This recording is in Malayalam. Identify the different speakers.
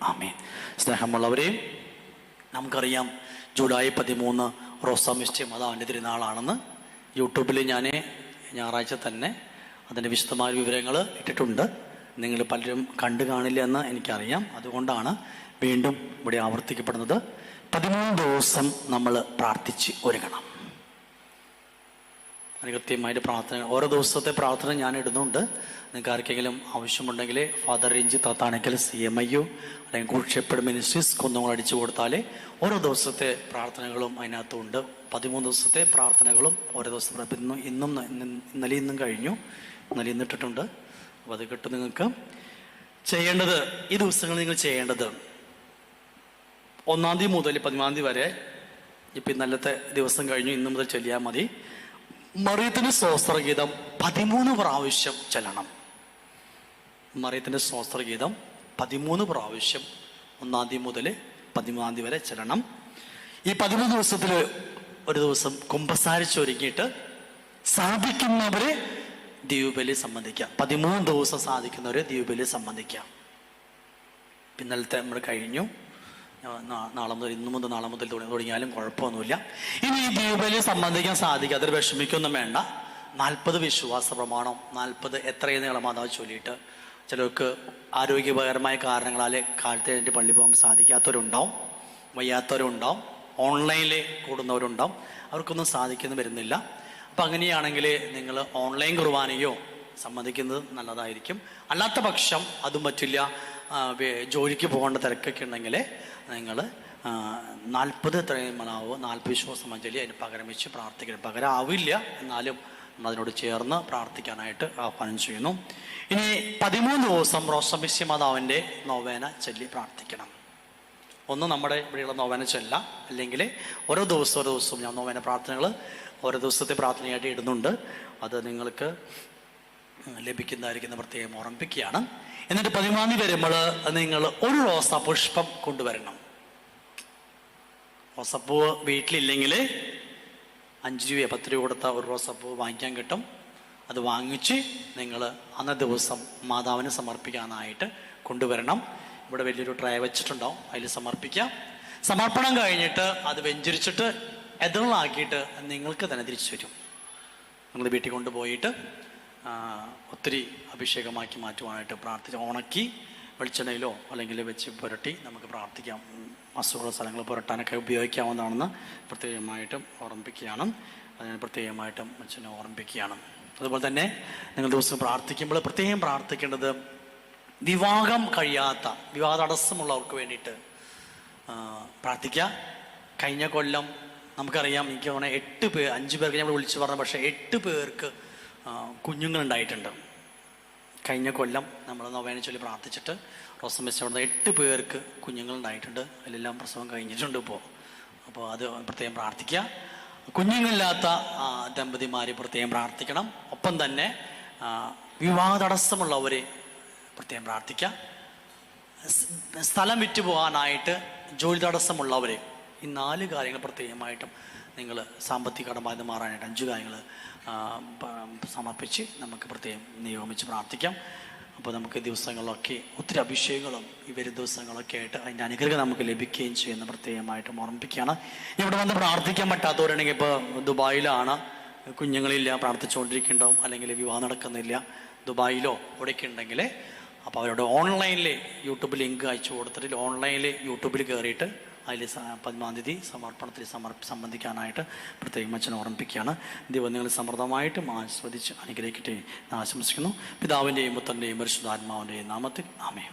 Speaker 1: ആമേൻ. സ്നേഹമുള്ളവരെ, നമുക്കറിയാം ജൂലൈ 13 റോസാമിസ്റ്റി മാതാവിൻ്റെ തിരുനാളാണെന്ന്. യൂട്യൂബിൽ ഞാൻ ഞായറാഴ്ച തന്നെ അതിൻ്റെ വിശദമായ വിവരങ്ങൾ ഇട്ടിട്ടുണ്ട്. നിങ്ങൾ പലരും കണ്ടു കാണില്ല എന്ന് എനിക്കറിയാം. അതുകൊണ്ടാണ് വീണ്ടും ഇവിടെ ആവർത്തിക്കപ്പെടുന്നത്. 13 ദിവസം നമ്മൾ പ്രാർത്ഥിച്ച് ഒരുങ്ങണം. അതിന് കൃത്യമായിട്ട് പ്രാർത്ഥന, ഓരോ ദിവസത്തെ പ്രാർത്ഥന ഞാൻ ഇടുന്നുണ്ട്. നിങ്ങൾക്ക് ആർക്കെങ്കിലും ആവശ്യമുണ്ടെങ്കിൽ ഫാദർ രഞ്ജിത്ത് തത്താണിക്കൽ CMIU അല്ലെങ്കിൽ കൂക്ഷേപ്പട് മിനിസ്ട്രീസ് കുന്നങ്ങൾ അടിച്ചു കൊടുത്താൽ ഓരോ ദിവസത്തെ പ്രാർത്ഥനകളും അതിനകത്തുണ്ട്. 13 ദിവസത്തെ പ്രാർത്ഥനകളും ഓരോ ദിവസം ഇന്നും ഇന്നലെ കഴിഞ്ഞു, ഇന്നലെ ഇന്നിട്ടിട്ടുണ്ട്. അപ്പോൾ അത് കിട്ടും. നിങ്ങൾക്ക് ചെയ്യേണ്ടത്, ഈ ദിവസങ്ങൾ നിങ്ങൾ ചെയ്യേണ്ടത് 1 മുതൽ 10 വരെ, ഇപ്പം ഇന്നലത്തെ ദിവസം കഴിഞ്ഞു, ഇന്നു മുതൽ ചൊല്ലിയാൽ മതി. മറിയത്തിന് സ്തോത്രഗീതം 13 പ്രാവശ്യം ചെല്ലണം. മറിയത്തിൻ്റെ സ്തോത്രഗീതം 13 പ്രാവശ്യം 1 മുതൽ 10 വരെ ചെല്ലണം. ഈ 13 ദിവസത്തിൽ ഒരു ദിവസം കുമ്പസാരിച്ചൊരുങ്ങിയിട്ട് സാധിക്കുന്നവരെ ദൈവബലി സംബന്ധിക്കാം. 13 ദിവസം സാധിക്കുന്നവരെ ദൈവബലി സംബന്ധിക്കാം. ഇന്നലത്തെ നമ്മൾ കഴിഞ്ഞു. നാളെ മുതൽ, ഇന്നു മുതൽ നാളെ മുതൽ തുടങ്ങിയാലും കുഴപ്പമൊന്നുമില്ല. ഇനി ഈ ദൈവബലി സംബന്ധിക്കാൻ സാധിക്കും, അതൊരു വിഷമിക്കൊന്നും വേണ്ട. 40 വിശ്വാസ പ്രമാണം, 40 എത്രയും നീളം മാതാവ് ചൊല്ലിയിട്ട്, ചിലർക്ക് ആരോഗ്യപരമായ കാരണങ്ങളാൽ കാലത്ത് എൻ്റെ പള്ളി പോകാൻ സാധിക്കാത്തവരുണ്ടാവും, വയ്യാത്തവരുണ്ടാവും, ഓൺലൈനിൽ കൂടുന്നവരുണ്ടാവും. അവർക്കൊന്നും സാധിക്കുന്നു വരുന്നില്ല. അപ്പം അങ്ങനെയാണെങ്കിൽ നിങ്ങൾ ഓൺലൈൻ കുർബാനയോ സംബന്ധിക്കുന്നത് നല്ലതായിരിക്കും. അല്ലാത്ത പക്ഷം അതും പറ്റില്ല, ജോലിക്ക് പോകേണ്ട തിരക്കൊക്കെ ഉണ്ടെങ്കിൽ നിങ്ങൾ 40 എത്രയും മണാവോ 40 വിശ്വാസം അഞ്ജലി അതിന് പകരം വെച്ച് പ്രാർത്ഥിക്കണം. പകരം ആവില്ല, എന്നാലും അതിനോട് ചേർന്ന് പ്രാർത്ഥിക്കാനായിട്ട് ആഹ്വാനം ചെയ്യുന്നു. ഇനി 13 ദിവസം റോസാമിസ്റ്റി മാതാവിൻ്റെ നോവേന ചൊല്ലി പ്രാർത്ഥിക്കണം. ഒന്ന് നമ്മുടെ ഇവിടെയുള്ള നോവേന ചൊല്ല, അല്ലെങ്കിൽ ഓരോ ദിവസവും ഞാൻ നോവേന പ്രാർത്ഥനകൾ ഓരോ ദിവസത്തെ പ്രാർത്ഥനയായിട്ട് ഇടുന്നുണ്ട്. അത് നിങ്ങൾക്ക് ലഭിക്കുന്നതായിരിക്കുന്ന പ്രത്യേകം ഓർമ്മിപ്പിക്കുകയാണ്. എന്നിട്ട് 13 വരുമ്പോൾ നിങ്ങൾ ഒരു റോസാ പുഷ്പം കൊണ്ടുവരണം. റോസാപ്പൂവ് വീട്ടിലില്ലെങ്കിൽ 5 രൂപയോ 10 രൂപ കൊടുത്ത ഒരു റോസാപ്പൂവ് വാങ്ങിക്കാൻ കിട്ടും. അത് വാങ്ങിച്ച് നിങ്ങൾ അന്നേ ദിവസം മാതാവിന് സമർപ്പിക്കാനായിട്ട് കൊണ്ടുവരണം. ഇവിടെ വലിയൊരു ട്രേ വെച്ചിട്ടുണ്ടാവും, അതിൽ സമർപ്പിക്കാം. സമർപ്പണം കഴിഞ്ഞിട്ട് അത് വെഞ്ചരിച്ചിട്ട് എതിർലാക്കിയിട്ട് നിങ്ങൾക്ക് തന്നെ തിരിച്ചു വരും. നിങ്ങൾ വീട്ടിൽ കൊണ്ടുപോയിട്ട് ഒത്തിരി അഭിഷേകമാക്കി മാറ്റുവാനായിട്ട് പ്രാർത്ഥിച്ച് ഉണക്കി വെളിച്ചെണ്ണയിലോ അല്ലെങ്കിൽ വെച്ച് പുരട്ടി നമുക്ക് പ്രാർത്ഥിക്കാം. അസുഖമുള്ള സ്ഥലങ്ങൾ പുരട്ടാനൊക്കെ ഉപയോഗിക്കാവുന്നതാണെന്ന് പ്രത്യേകമായിട്ടും ഓർമ്മിപ്പിക്കുകയാണ്. അതിന് പ്രത്യേകമായിട്ടും അച്ഛനെ ഓർമ്മിപ്പിക്കുകയാണ്. അതുപോലെ തന്നെ നിങ്ങൾ ദിവസം പ്രാർത്ഥിക്കുമ്പോൾ പ്രത്യേകം പ്രാർത്ഥിക്കേണ്ടത് വിവാഹം കഴിയാത്ത, വിവാഹ തടസ്സമുള്ളവർക്ക് വേണ്ടിയിട്ട് പ്രാർത്ഥിക്കുക. കഴിഞ്ഞ കൊല്ലം നമുക്കറിയാം, എനിക്ക് തോന്നുന്നത് 8 പേർ, 5 പേർക്ക് നമ്മൾ വിളിച്ചു പറഞ്ഞു, പക്ഷേ 8 പേർക്ക് കുഞ്ഞുങ്ങളുണ്ടായിട്ടുണ്ട്. കഴിഞ്ഞ കൊല്ലം നമ്മൾ നോവേന ചൊല്ലി പ്രാർത്ഥിച്ചിട്ട് റോസാമിസ്റ്റി അവിടെ 8 പേർക്ക് കുഞ്ഞുങ്ങളുണ്ടായിട്ടുണ്ട്. അതിലെല്ലാം പ്രസവം കഴിഞ്ഞിട്ടുണ്ട് അപ്പോൾ അത് പ്രത്യേകം പ്രാർത്ഥിക്കുക. കുഞ്ഞുങ്ങളില്ലാത്ത ദമ്പതിമാർ പ്രത്യേകം പ്രാർത്ഥിക്കണം. ഒപ്പം തന്നെ വിവാഹ തടസ്സമുള്ളവരെ പ്രത്യേകം പ്രാർത്ഥിക്കുക. സ്ഥലം വിറ്റു പോകാനായിട്ട് ജോലി തടസ്സമുള്ളവരെ, ഈ 4 കാര്യങ്ങൾ പ്രത്യേകമായിട്ടും നിങ്ങൾ സാമ്പത്തിക കടബാധ്യത മാറാനായിട്ട് 5 കാര്യങ്ങൾ സമർപ്പിച്ച് നമുക്ക് പ്രത്യേകം നിയോഗിച്ച് പ്രാർത്ഥിക്കാം. അപ്പോൾ നമുക്ക് ദിവസങ്ങളിലൊക്കെ ഒത്തിരി അഭിഷേകങ്ങളും ഈ വരും ദിവസങ്ങളൊക്കെ ആയിട്ട് അതിൻ്റെ അനുഗ്രഹം നമുക്ക് ലഭിക്കുകയും ചെയ്യുന്ന പ്രത്യേകമായിട്ടും ഓർമ്മിപ്പിക്കുകയാണ്. ഇവിടെ വന്ന് പ്രാർത്ഥിക്കാൻ പറ്റാത്തവരാണെങ്കിൽ, ഇപ്പോൾ ദുബായിലാണ്, കുഞ്ഞുങ്ങളില്ല, പ്രാർത്ഥിച്ചുകൊണ്ടിരിക്കുന്നുണ്ടാവും, അല്ലെങ്കിൽ വിവാഹം നടക്കുന്നില്ല, ദുബായിലോ ഇവിടെയൊക്കെ ഉണ്ടെങ്കിൽ അപ്പോൾ അവരോട് ഓൺലൈനിൽ യൂട്യൂബ് ലിങ്ക് അയച്ചു കൊടുത്തിട്ട് ഓൺലൈനിൽ യൂട്യൂബിൽ കയറിയിട്ട് അതിൽ 13 തീയതി സമർപ്പണത്തിൽ സംബന്ധിക്കാനായിട്ട് പ്രത്യേകം അച്ഛനെ ഓർമ്മിപ്പിക്കുകയാണ്. ദൈവം നിങ്ങൾ സമൃദ്ധമായിട്ടും ആസ്വദിച്ച് അനുഗ്രഹിക്കട്ടെ എന്ന് ആശംസിക്കുന്നു. പിതാവിൻ്റെയും പുത്രൻ്റെയും പരിശുദ്ധാത്മാവിൻ്റെയും നാമത്തിൽ ആമേൻ.